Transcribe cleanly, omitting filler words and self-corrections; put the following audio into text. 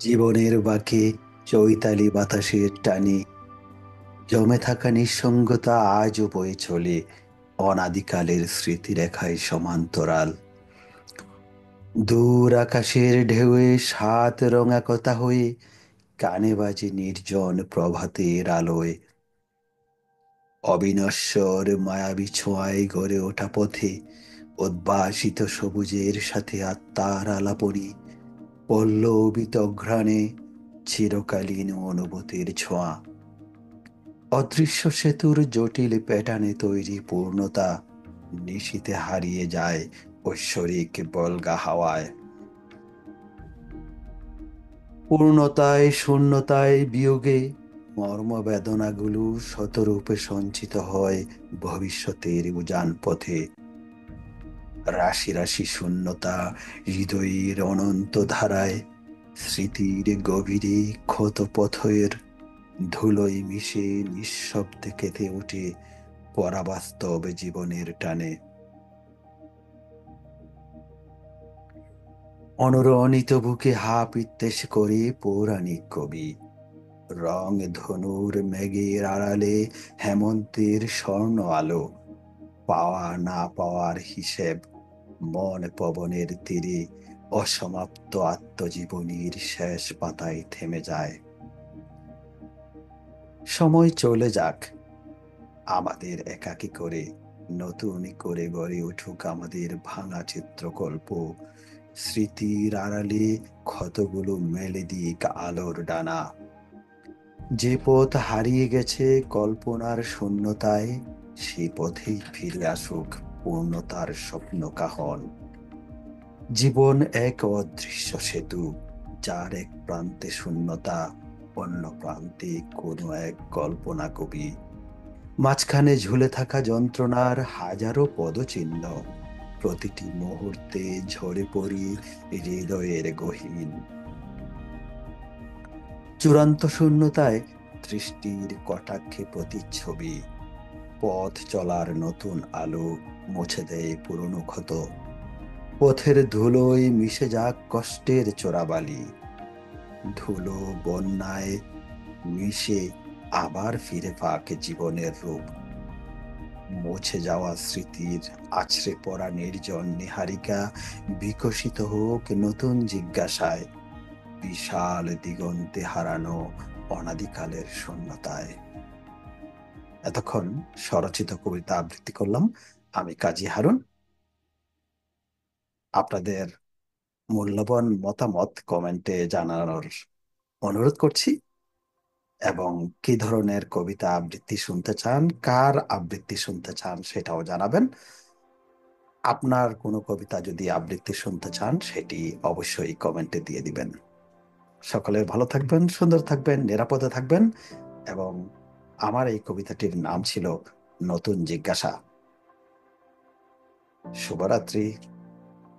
জীবনের বাঁকে চৈতালি বাতাসের টানে জমে থাকা নিঃসঙ্গতা আজও বয়ে চলে অনাদিকালের স্মৃতিরেখায় সমান্তরাল। দূর আকাশের ঢেউয়ে সাত রঙা কথা হয়ে কানে বাজে নির্জন প্রভাতের আলোয়। অবিনশ্বর মায়াবী ছোঁয়ায় গড়ে ওঠা পথে উদ্ভাসিত সবুজের সাথে আত্মার আলাপনী, পল্লবিত ঘ্রাণে চিরকালীন অনুভূতির ছোঁয়া। অদৃশ্য সেতুর জটিল প্যাটার্নে তৈরি পূর্ণতা নিশীথে হারিয়ে যায় ঐশ্বরিক বল্গা হাওয়ায়। পূর্ণতায় শূন্যতায় বিয়োগে মর্মবেদনাগুলো শতরূপে সঞ্চিত হয় ভবিষ্যতের উজান পথে। রাশি রাশি শূন্যতা হৃদয়ের অনন্ত ধারায়, স্মৃতির গভীরে ক্ষত পথের ধুলোয় মিশে নিঃশব্দে কেঁদে ওঠে পরাবাস্তব জীবনের টানে। অনুরণিত বুকে হা পিত্তেশ করে পৌরাণিক কবি, রং ধনুর মেঘের আড়ালে হেমন্তের স্বর্ণ আলো, পাওয়া না পাওয়ার হিসেব মন পবনের তীরে অসমাপ্ত আত্মজীবনীর শেষ পাতায় থেমে যায়। সময় চলে যাক, আমাদের একাকী করে, নতুন করে গড়ে উঠুক আমাদের ভাঙা চিত্রকল্প। স্মৃতির আড়ালে ক্ষতগুলো মেলে দিক আলোর ডানা। যে পথ হারিয়ে গেছে কল্পনার শূন্যতায়, সে পথেই ফিরে আসুক পূর্ণতার স্বপ্ন কাহন। জীবন এক অদৃশ্য সেতু, যার এক প্রান্তে শূন্যতা, অন্য প্রান্তে কোনো এক কল্পনা কবি। মাঝখানে ঝুলে থাকা যন্ত্রণার হাজারো পদচিহ্ন, প্রতিটি মুহূর্তে ঝরে পড়ি হৃদয়ের গহীন। চূড়ান্ত শূন্যতায় দৃষ্টির কটাক্ষে প্রতিচ্ছবি, পথ চলার নতুন আলো মুছে দেয় পুরনো ক্ষত। পথের ধুলোয় মিশে যাক কষ্টের চোরাবালি, ধুলো বন্যায় মিশে আবার ফিরে পাক জীবনের রূপ। মুছে যাওয়া স্মৃতির আছড়ে পড়া নির্জন নিহারিকা বিকশিত হোক নতুন জিজ্ঞাসায়, বিশাল দিগন্তে হারানো অনাদিকালের শূন্যতায়। এতক্ষণ স্বরচিত কবিতা আবৃত্তি করলাম আমি কাজী হারুন। আপনাদের মূল্যবান মতামত কমেন্টে জানানোর অনুরোধ করছি, এবং কি ধরনের কবিতা আবৃত্তি শুনতে চান, কার আবৃত্তি শুনতে চান সেটাও জানাবেন। আপনার কোনো কবিতা যদি আবৃত্তি শুনতে চান সেটি অবশ্যই কমেন্টে দিয়ে দিবেন। সকলে ভালো থাকবেন, সুন্দর থাকবেন, নিরাপদে থাকবেন। এবং আমার এই কবিতাটির নাম ছিল নতুন জিজ্ঞাসা। শুভরাত্রি।